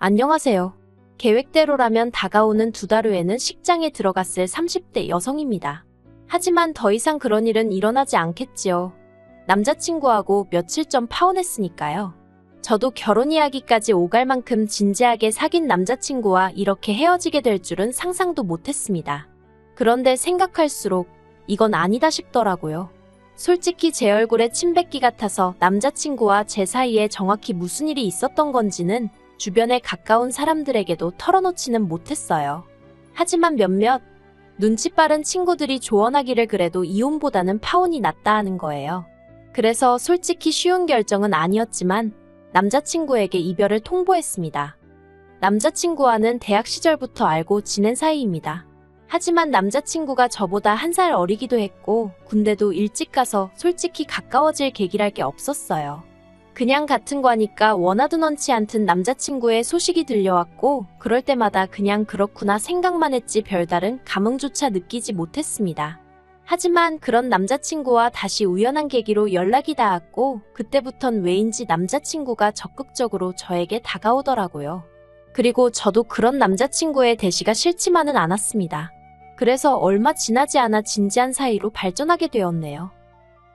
안녕하세요. 계획대로라면 다가오는 2달 후에는 식장에 들어갔을 30대 여성입니다. 하지만 더 이상 그런 일은 일어나지 않겠지요. 남자친구하고 며칠 전 파혼했으니까요. 저도 결혼 이야기까지 오갈 만큼 진지하게 사귄 남자친구와 이렇게 헤어지게 될 줄은 상상도 못했습니다. 그런데 생각할수록 이건 아니다 싶더라고요. 솔직히 제 얼굴에 침 뱉기 같아서 남자친구와 제 사이에 정확히 무슨 일이 있었던 건지는 주변에 가까운 사람들에게도 털어놓지는 못했어요. 하지만 몇몇 눈치 빠른 친구들이 조언하기를 그래도 이혼보다는 파혼이 낫다 하는 거예요. 그래서 솔직히 쉬운 결정은 아니었지만 남자친구에게 이별을 통보했습니다. 남자친구와는 대학 시절부터 알고 지낸 사이입니다. 하지만 남자친구가 저보다 1살 어리기도 했고 군대도 일찍 가서 솔직히 가까워질 계기랄 게 없었어요. 그냥 같은 과니까 원하든 원치 않든 남자친구의 소식이 들려왔고 그럴 때마다 그냥 그렇구나 생각만 했지 별다른 감흥조차 느끼지 못했습니다. 하지만 그런 남자친구와 다시 우연한 계기로 연락이 닿았고 그때부턴 왜인지 남자친구가 적극적으로 저에게 다가오더라고요. 그리고 저도 그런 남자친구의 대시가 싫지만은 않았습니다. 그래서 얼마 지나지 않아 진지한 사이로 발전하게 되었네요.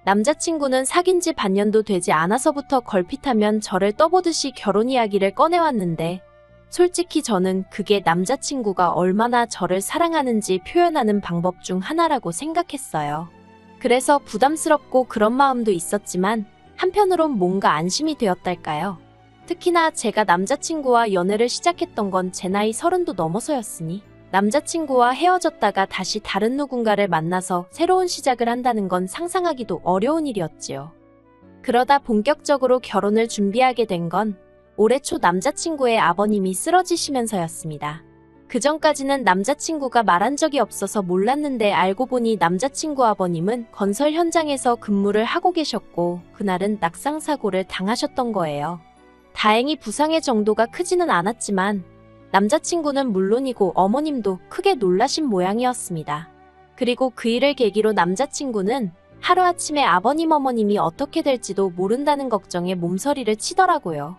남자친구는 사귄 지 반년도 되지 않아서부터 걸핏하면 저를 떠보듯이 결혼 이야기를 꺼내왔는데 솔직히 저는 그게 남자친구가 얼마나 저를 사랑하는지 표현하는 방법 중 하나라고 생각했어요. 그래서 부담스럽고 그런 마음도 있었지만 한편으론 뭔가 안심이 되었달까요? 특히나 제가 남자친구와 연애를 시작했던 건 제 나이 30도 넘어서였으니 남자친구와 헤어졌다가 다시 다른 누군가를 만나서 새로운 시작을 한다는 건 상상하기도 어려운 일이었지요. 그러다 본격적으로 결혼을 준비하게 된 건 올해 초 남자친구의 아버님이 쓰러지시면서였습니다. 그전까지는 남자친구가 말한 적이 없어서 몰랐는데 알고 보니 남자친구 아버님은 건설 현장에서 근무를 하고 계셨고 그날은 낙상사고를 당하셨던 거예요. 다행히 부상의 정도가 크지는 않았지만 남자친구는 물론이고 어머님도 크게 놀라신 모양이었습니다. 그리고 그 일을 계기로 남자친구는 하루아침에 아버님 어머님이 어떻게 될지도 모른다는 걱정에 몸서리를 치더라고요.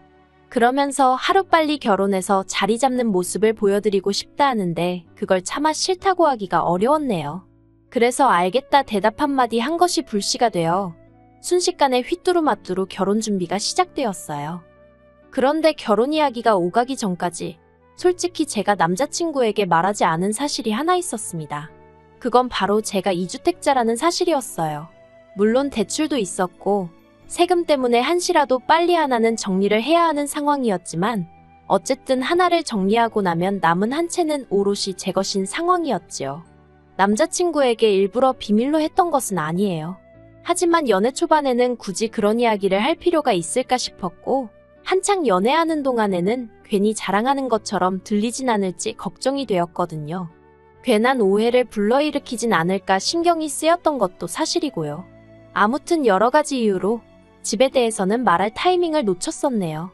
그러면서 하루빨리 결혼해서 자리 잡는 모습을 보여드리고 싶다 하는데 그걸 차마 싫다고 하기가 어려웠네요. 그래서 알겠다 대답 한마디 한 것이 불씨가 되어 순식간에 휘뚜루마뚜루 결혼 준비가 시작되었어요. 그런데 결혼 이야기가 오가기 전까지 솔직히 제가 남자친구에게 말하지 않은 사실이 하나 있었습니다. 그건 바로 제가 2주택자라는 사실이었어요. 물론 대출도 있었고 세금 때문에 한시라도 빨리 하나는 정리를 해야 하는 상황이었지만 어쨌든 하나를 정리하고 나면 남은 한 채는 오롯이 제 것인 상황이었지요. 남자친구에게 일부러 비밀로 했던 것은 아니에요. 하지만 연애 초반에는 굳이 그런 이야기를 할 필요가 있을까 싶었고 한창 연애하는 동안에는 괜히 자랑하는 것처럼 들리진 않을지 걱정이 되었거든요. 괜한 오해를 불러일으키진 않을까 신경이 쓰였던 것도 사실이고요. 아무튼 여러 가지 이유로 집에 대해서는 말할 타이밍을 놓쳤었네요.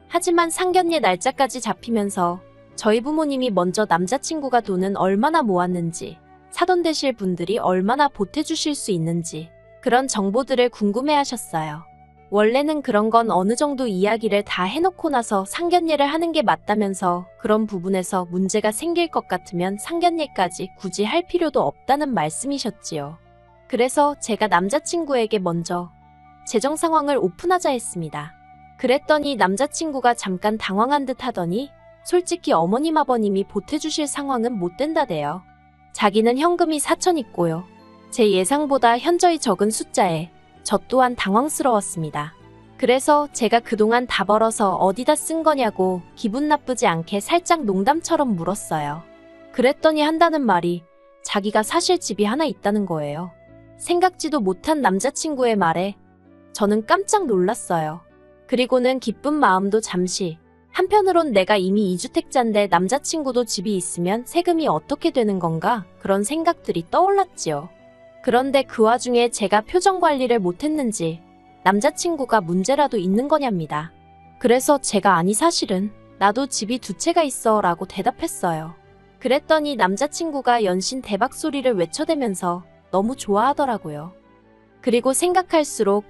하지만 상견례 날짜까지 잡히면서 저희 부모님이 먼저 남자친구가 돈은 얼마나 모았는지, 사돈 되실 분들이 얼마나 보태주실 수 있는지 그런 정보들을 궁금해하셨어요. 원래는 그런 건 어느 정도 이야기를 다 해놓고 나서 상견례를 하는 게 맞다면서 그런 부분에서 문제가 생길 것 같으면 상견례까지 굳이 할 필요도 없다는 말씀이셨지요. 그래서 제가 남자친구에게 먼저 재정 상황을 오픈하자 했습니다. 그랬더니 남자친구가 잠깐 당황한 듯 하더니 솔직히 어머님 아버님이 보태주실 상황은 못 된다대요. 자기는 현금이 4천 있고요. 제 예상보다 현저히 적은 숫자에 저 또한 당황스러웠습니다. 그래서 제가 그동안 다 벌어서 어디다 쓴 거냐고 기분 나쁘지 않게 살짝 농담처럼 물었어요. 그랬더니 한다는 말이 자기가 사실 집이 하나 있다는 거예요. 생각지도 못한 남자친구의 말에 저는 깜짝 놀랐어요. 그리고는 기쁜 마음도 잠시, 한편으론 내가 이미 2주택자인데 남자친구도 집이 있으면 세금이 어떻게 되는 건가 그런 생각들이 떠올랐지요. 그런데 그 와중에 제가 표정 관리를 못했는지 남자친구가 문제라도 있는 거냐입니다. 그래서 제가 아니 사실은 나도 집이 2채가 있어 라고 대답했어요. 그랬더니 남자친구가 연신 대박 소리를 외쳐대면서 너무 좋아하더라고요. 그리고 생각할수록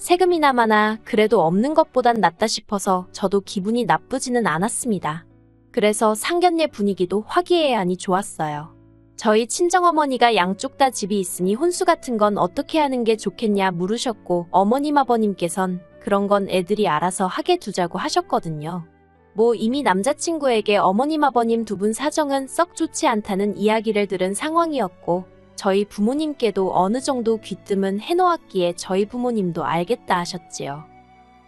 세금이나마나 그래도 없는 것보단 낫다 싶어서 저도 기분이 나쁘지는 않았습니다. 그래서 상견례 분위기도 화기애애하니 좋았어요. 저희 친정어머니가 양쪽 다 집이 있으니 혼수 같은 건 어떻게 하는 게 좋겠냐 물으셨고 어머님 아버님께선 그런 건 애들이 알아서 하게 두자고 하셨거든요. 뭐 이미 남자친구에게 어머님 아버님 두 분 사정은 썩 좋지 않다는 이야기를 들은 상황이었고 저희 부모님께도 어느 정도 귀뜸은 해놓았기에 저희 부모님도 알겠다 하셨지요.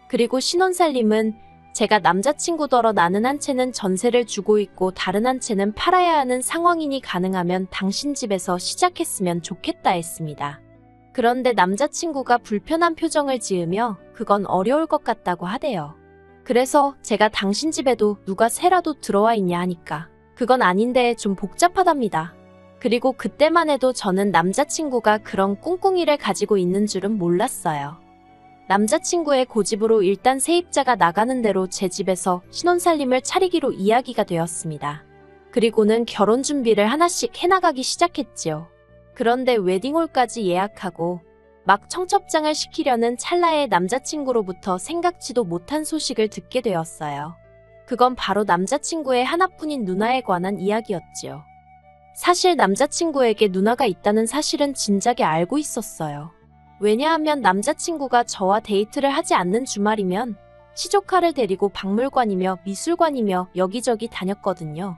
그리고 신혼살림은 제가 남자친구더러 나는 한 채는 전세를 주고 있고 다른 한 채는 팔아야 하는 상황이니 가능하면 당신 집에서 시작했으면 좋겠다 했습니다. 그런데 남자친구가 불편한 표정을 지으며 그건 어려울 것 같다고 하대요. 그래서 제가 당신 집에도 누가 새라도 들어와 있냐 하니까 그건 아닌데 좀 복잡하답니다. 그리고 그때만 해도 저는 남자친구가 그런 꿍꿍이를 가지고 있는 줄은 몰랐어요. 남자친구의 고집으로 일단 세입자가 나가는 대로 제 집에서 신혼살림을 차리기로 이야기가 되었습니다. 그리고는 결혼 준비를 하나씩 해나가기 시작했지요. 그런데 웨딩홀까지 예약하고 막 청첩장을 시키려는 찰나에 남자친구로부터 생각지도 못한 소식을 듣게 되었어요. 그건 바로 남자친구의 하나뿐인 누나에 관한 이야기였지요. 사실 남자친구에게 누나가 있다는 사실은 진작에 알고 있었어요. 왜냐하면 남자친구가 저와 데이트를 하지 않는 주말이면 시조카를 데리고 박물관이며 미술관이며 여기저기 다녔거든요.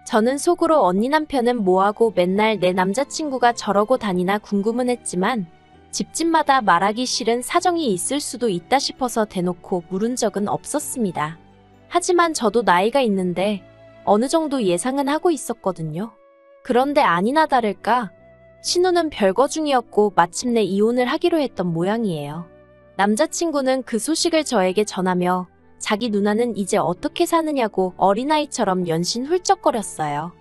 저는 속으로 언니 남편은 뭐하고 맨날 내 남자친구가 저러고 다니나 궁금은 했지만 집집마다 말하기 싫은 사정이 있을 수도 있다 싶어서 대놓고 물은 적은 없었습니다. 하지만 저도 나이가 있는데 어느 정도 예상은 하고 있었거든요. 그런데 아니나 다를까 신우는 별거 중이었고 마침내 이혼을 하기로 했던 모양이에요. 남자친구는 그 소식을 저에게 전하며 자기 누나는 이제 어떻게 사느냐고 어린아이처럼 연신 훌쩍거렸어요.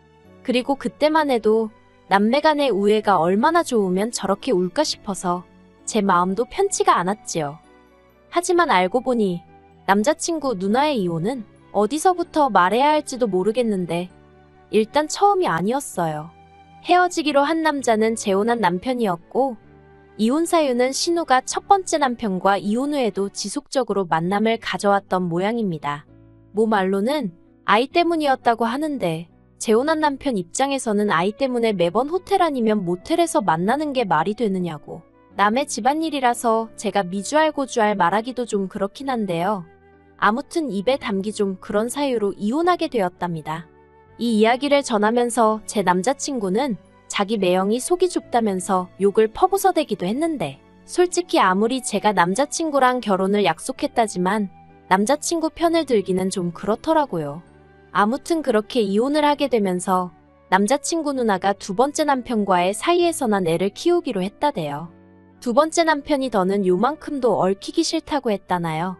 그리고 그때만 해도 남매 간의 우애가 얼마나 좋으면 저렇게 울까 싶어서 제 마음도 편치가 않았지요. 하지만 알고 보니 남자친구 누나의 이혼은 어디서부터 말해야 할지도 모르겠는데 일단 처음이 아니었어요. 헤어지기로 한 남자는 재혼한 남편이었고 이혼 사유는 신우가 첫 번째 남편과 이혼 후에도 지속적으로 만남을 가져왔던 모양입니다. 모 말로는 아이 때문이었다고 하는데 재혼한 남편 입장에서는 아이 때문에 매번 호텔 아니면 모텔에서 만나는 게 말이 되느냐고. 남의 집안일이라서 제가 미주알 고주알 말하기도 좀 그렇긴 한데요. 아무튼 입에 담기 좀 그런 사유로 이혼하게 되었답니다. 이 이야기를 전하면서 제 남자친구는 자기 매형이 속이 좁다면서 욕을 퍼부어대기도 했는데 솔직히 아무리 제가 남자친구랑 결혼을 약속했다지만 남자친구 편을 들기는 좀 그렇더라고요. 아무튼 그렇게 이혼을 하게 되면서 남자친구 누나가 두 번째 남편과의 사이에서 난 애를 키우기로 했다대요. 두 번째 남편이 더는 요만큼도 얽히기 싫다고 했다나요.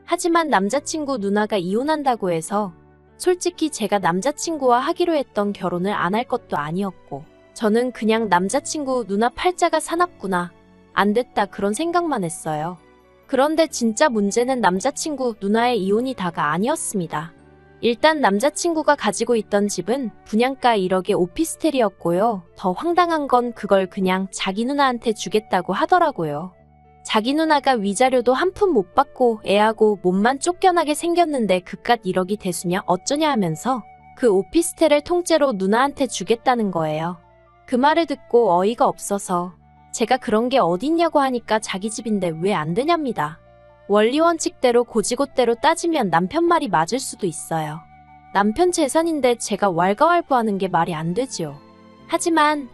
하지만 남자친구 누나가 이혼한다고 해서 솔직히 제가 남자친구와 하기로 했던 결혼을 안 할 것도 아니었고 저는 그냥 남자친구 누나 팔자가 사납구나, 안 됐다 그런 생각만 했어요. 그런데 진짜 문제는 남자친구 누나의 이혼이 다가 아니었습니다. 일단 남자친구가 가지고 있던 집은 분양가 1억의 오피스텔이었고요. 더 황당한 건 그걸 그냥 자기 누나한테 주겠다고 하더라고요. 자기 누나가 위자료도 한 푼 못 받고 애하고 몸만 쫓겨나게 생겼는데 그깟 1억이 대수냐 어쩌냐 하면서 그 오피스텔을 통째로 누나한테 주겠다는 거예요. 그 말을 듣고 어이가 없어서 제가 그런 게 어딨냐고 하니까 자기 집인데 왜 안 되냐입니다. 원리 원칙대로 고지고대로 따지면 남편 말이 맞을 수도 있어요. 남편 재산인데 제가 왈가왈부하는 게 말이 안 되지요. 하지만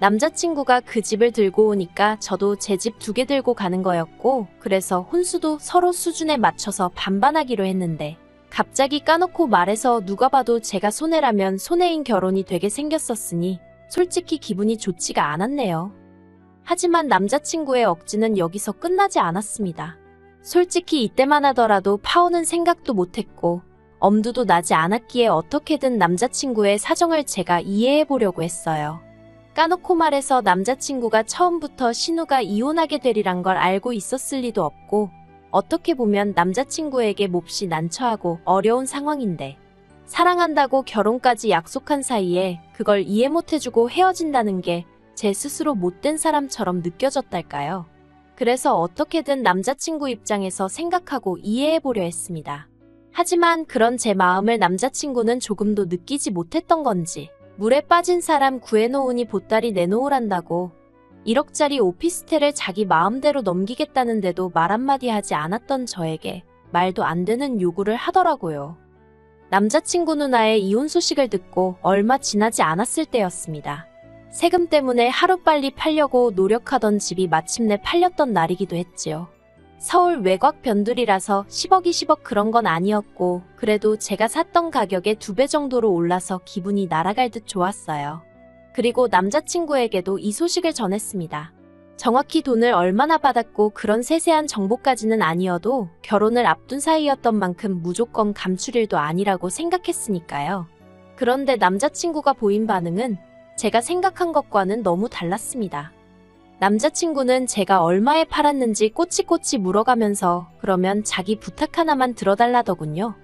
남자친구가 그 집을 들고 오니까 저도 제 집 2개 들고 가는 거였고 그래서 혼수도 서로 수준에 맞춰서 반반하기로 했는데 갑자기 까놓고 말해서 누가 봐도 제가 손해라면 손해인 결혼이 되게 생겼었으니 솔직히 기분이 좋지가 않았네요. 하지만 남자친구의 억지는 여기서 끝나지 않았습니다. 솔직히 이때만 하더라도 파오는 생각도 못했고 엄두도 나지 않았기에 어떻게든 남자친구의 사정을 제가 이해해보려고 했어요. 까놓고 말해서 남자친구가 처음부터 신우가 이혼하게 되리란 걸 알고 있었을 리도 없고 어떻게 보면 남자친구에게 몹시 난처하고 어려운 상황인데 사랑한다고 결혼까지 약속한 사이에 그걸 이해 못해주고 헤어진다는 게 제 스스로 못된 사람처럼 느껴졌달까요. 그래서 어떻게든 남자친구 입장에서 생각하고 이해해보려 했습니다. 하지만 그런 제 마음을 남자친구는 조금도 느끼지 못했던 건지 물에 빠진 사람 구해놓으니 보따리 내놓으란다고 1억짜리 오피스텔을 자기 마음대로 넘기겠다는데도 말 한마디 하지 않았던 저에게 말도 안 되는 요구를 하더라고요. 남자친구 누나의 이혼 소식을 듣고 얼마 지나지 않았을 때였습니다. 세금 때문에 하루빨리 팔려고 노력하던 집이 마침내 팔렸던 날이기도 했지요. 서울 외곽 변두리라서 10억 20억 그런 건 아니었고 그래도 제가 샀던 가격의 2배 정도로 올라서 기분이 날아갈 듯 좋았어요. 그리고 남자친구에게도 이 소식을 전했습니다. 정확히 돈을 얼마나 받았고 그런 세세한 정보까지는 아니어도 결혼을 앞둔 사이였던 만큼 무조건 감출 일도 아니라고 생각했으니까요. 그런데 남자친구가 보인 반응은 제가 생각한 것과는 너무 달랐습니다. 남자친구는 제가 얼마에 팔았는지 꼬치꼬치 물어가면서 그러면 자기 부탁 하나만 들어달라더군요.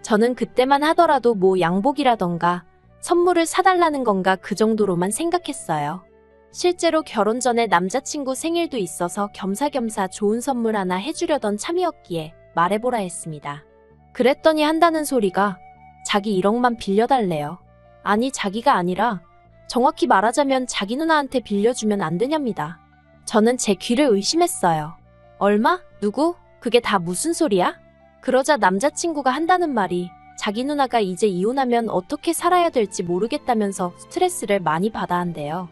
저는 그때만 하더라도 뭐 양복이라던가 선물을 사달라는 건가 그 정도로만 생각했어요. 실제로 결혼 전에 남자친구 생일도 있어서 겸사겸사 좋은 선물 하나 해주려던 참이었기에 말해보라 했습니다. 그랬더니 한다는 소리가 자기 1억만 빌려달래요. 아니 자기가 아니라 정확히 말하자면 자기 누나한테 빌려주면 안 되냐입니다. 저는 제 귀를 의심했어요. 얼마? 누구? 그게 다 무슨 소리야? 그러자 남자친구가 한다는 말이 자기 누나가 이제 이혼하면 어떻게 살아야 될지 모르겠다면서 스트레스를 많이 받아 한대요.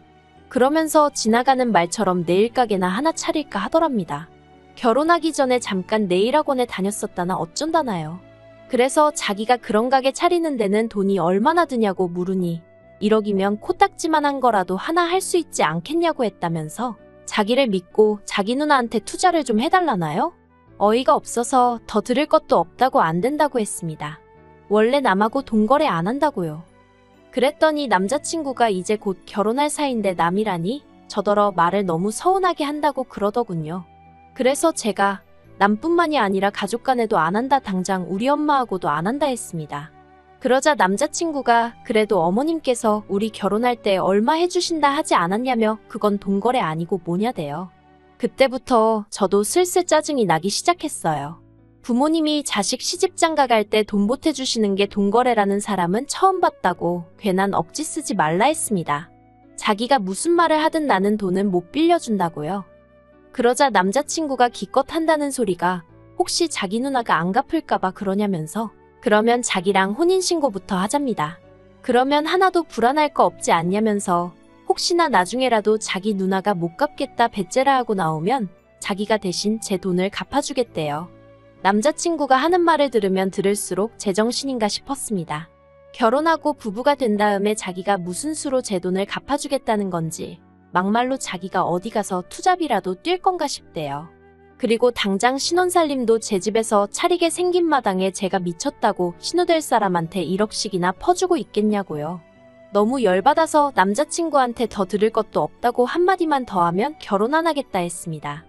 그러면서 지나가는 말처럼 네일 가게나 하나 차릴까 하더랍니다. 결혼하기 전에 잠깐 네일 학원에 다녔었다나 어쩐다나요. 그래서 자기가 그런 가게 차리는 데는 돈이 얼마나 드냐고 물으니 1억이면 코딱지만한 거라도 하나 할 수 있지 않겠냐고 했다면서 자기를 믿고 자기 누나한테 투자를 좀 해달라나요? 어이가 없어서 더 들을 것도 없다고 안 된다고 했습니다. 원래 남하고 돈 거래 안 한다고요. 그랬더니 남자친구가 이제 곧 결혼할 사이인데 남이라니 저더러 말을 너무 서운하게 한다고 그러더군요. 그래서 제가 남뿐만이 아니라 가족 간에도 안 한다 당장 우리 엄마하고도 안 한다 했습니다. 그러자 남자친구가 그래도 어머님께서 우리 결혼할 때 얼마 해주신다 하지 않았냐며 그건 돈거래 아니고 뭐냐대요. 그때부터 저도 슬슬 짜증이 나기 시작했어요. 부모님이 자식 시집장가 갈 때 돈 보태주시는 게 돈거래라는 사람은 처음 봤다고 괜한 억지 쓰지 말라 했습니다. 자기가 무슨 말을 하든 나는 돈은 못 빌려준다고요. 그러자 남자친구가 기껏 한다는 소리가 혹시 자기 누나가 안 갚을까봐 그러냐면서 그러면 자기랑 혼인신고부터 하잡니다. 그러면 하나도 불안할 거 없지 않냐면서 혹시나 나중에라도 자기 누나가 못 갚겠다 배째라 하고 나오면 자기가 대신 제 돈을 갚아주겠대요. 남자친구가 하는 말을 들으면 들을수록 제정신인가 싶었습니다. 결혼하고 부부가 된 다음에 자기가 무슨 수로 제 돈을 갚아주겠다는 건지 막말로 자기가 어디 가서 투잡이라도 뛸 건가 싶대요. 그리고 당장 신혼살림도 제 집에서 차리게 생긴 마당에 제가 미쳤다고 신우될 사람한테 1억씩이나 퍼주고 있겠냐고요. 너무 열받아서 남자친구한테 더 들을 것도 없다고 한마디만 더 하면 결혼 안 하겠다 했습니다.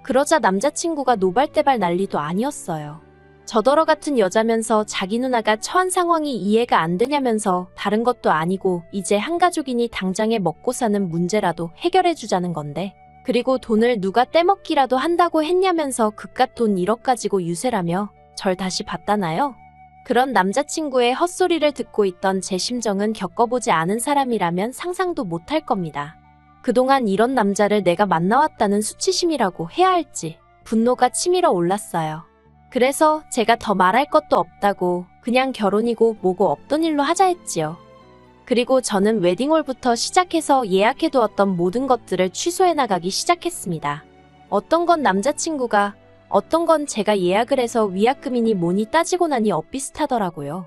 그러자 남자친구가 노발대발 난리도 아니었어요. 저더러 같은 여자면서 자기 누나가 처한 상황이 이해가 안 되냐면서 다른 것도 아니고 이제 한 가족이니 당장에 먹고 사는 문제라도 해결해 주자는 건데 그리고 돈을 누가 떼먹기라도 한다고 했냐면서 그깟 돈 1억 가지고 유세라며 절 다시 봤다나요? 그런 남자친구의 헛소리를 듣고 있던 제 심정은 겪어보지 않은 사람이라면 상상도 못할 겁니다. 그동안 이런 남자를 내가 만나왔다는 수치심이라고 해야 할지 분노가 치밀어 올랐어요. 그래서 제가 더 말할 것도 없다고 그냥 결혼이고 뭐고 없던 일로 하자 했지요. 그리고 저는 웨딩홀부터 시작해서 예약해두었던 모든 것들을 취소해 나가기 시작했습니다. 어떤 건 남자친구가, 어떤 건 제가 예약을 해서 위약금이니 뭐니 따지고 나니 엇비슷하더라고요.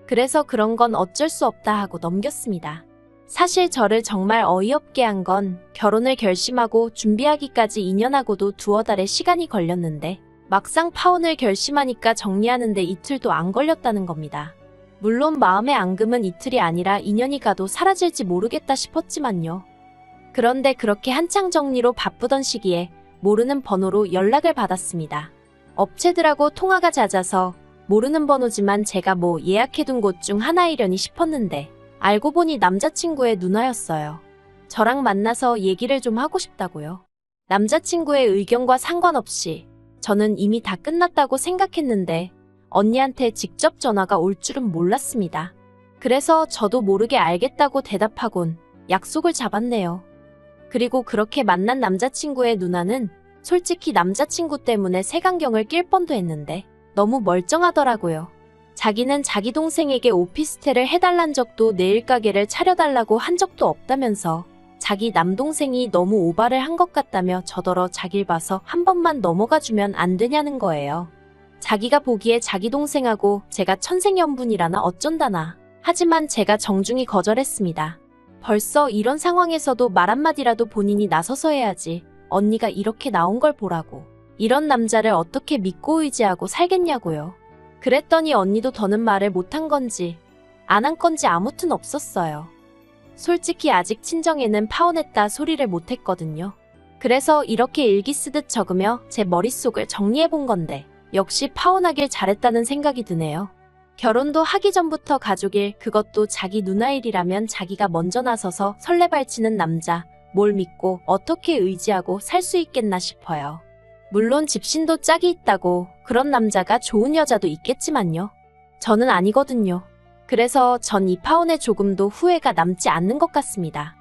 그래서 그런 건 어쩔 수 없다 하고 넘겼습니다. 사실 저를 정말 어이없게 한 건 결혼을 결심하고 준비하기까지 2년하고도 두어 달의 시간이 걸렸는데 막상 파혼을 결심하니까 정리하는데 이틀도 안 걸렸다는 겁니다. 물론 마음의 앙금은 이틀이 아니라 2년이 가도 사라질지 모르겠다 싶었지만요. 그런데 그렇게 한창 정리로 바쁘던 시기에 모르는 번호로 연락을 받았습니다. 업체들하고 통화가 잦아서 모르는 번호지만 제가 뭐 예약해둔 곳 중 하나이려니 싶었는데 알고 보니 남자친구의 누나였어요. 저랑 만나서 얘기를 좀 하고 싶다고요. 남자친구의 의견과 상관없이 저는 이미 다 끝났다고 생각했는데 언니한테 직접 전화가 올 줄은 몰랐습니다. 그래서 저도 모르게 알겠다고 대답하곤 약속을 잡았네요. 그리고 그렇게 만난 남자친구의 누나는 솔직히 남자친구 때문에 색안경을 낄 뻔도 했는데 너무 멀쩡하더라고요. 자기는 자기 동생에게 오피스텔을 해달란 적도 네일 가게를 차려달라고 한 적도 없다면서 자기 남동생이 너무 오바를 한 것 같다며 저더러 자길 봐서 한 번만 넘어가 주면 안 되냐는 거예요. 자기가 보기에 자기 동생하고 제가 천생연분이라나 어쩐다나. 하지만 제가 정중히 거절했습니다. 벌써 이런 상황에서도 말 한마디라도 본인이 나서서 해야지. 언니가 이렇게 나온 걸 보라고. 이런 남자를 어떻게 믿고 의지하고 살겠냐고요. 그랬더니 언니도 더는 말을 못한 건지 안 한 건지 아무튼 없었어요. 솔직히 아직 친정에는 파혼했다 소리를 못했거든요. 그래서 이렇게 일기 쓰듯 적으며 제 머릿속을 정리해본 건데 역시 파혼하길 잘했다는 생각이 드네요. 결혼도 하기 전부터 가족일, 그것도 자기 누나 일이라면 자기가 먼저 나서서 설레발치는 남자, 뭘 믿고 어떻게 의지하고 살 수 있겠나 싶어요. 물론 집신도 짝이 있다고 그런 남자가 좋은 여자도 있겠지만요. 저는 아니거든요. 그래서 전 이 파혼에 조금도 후회가 남지 않는 것 같습니다.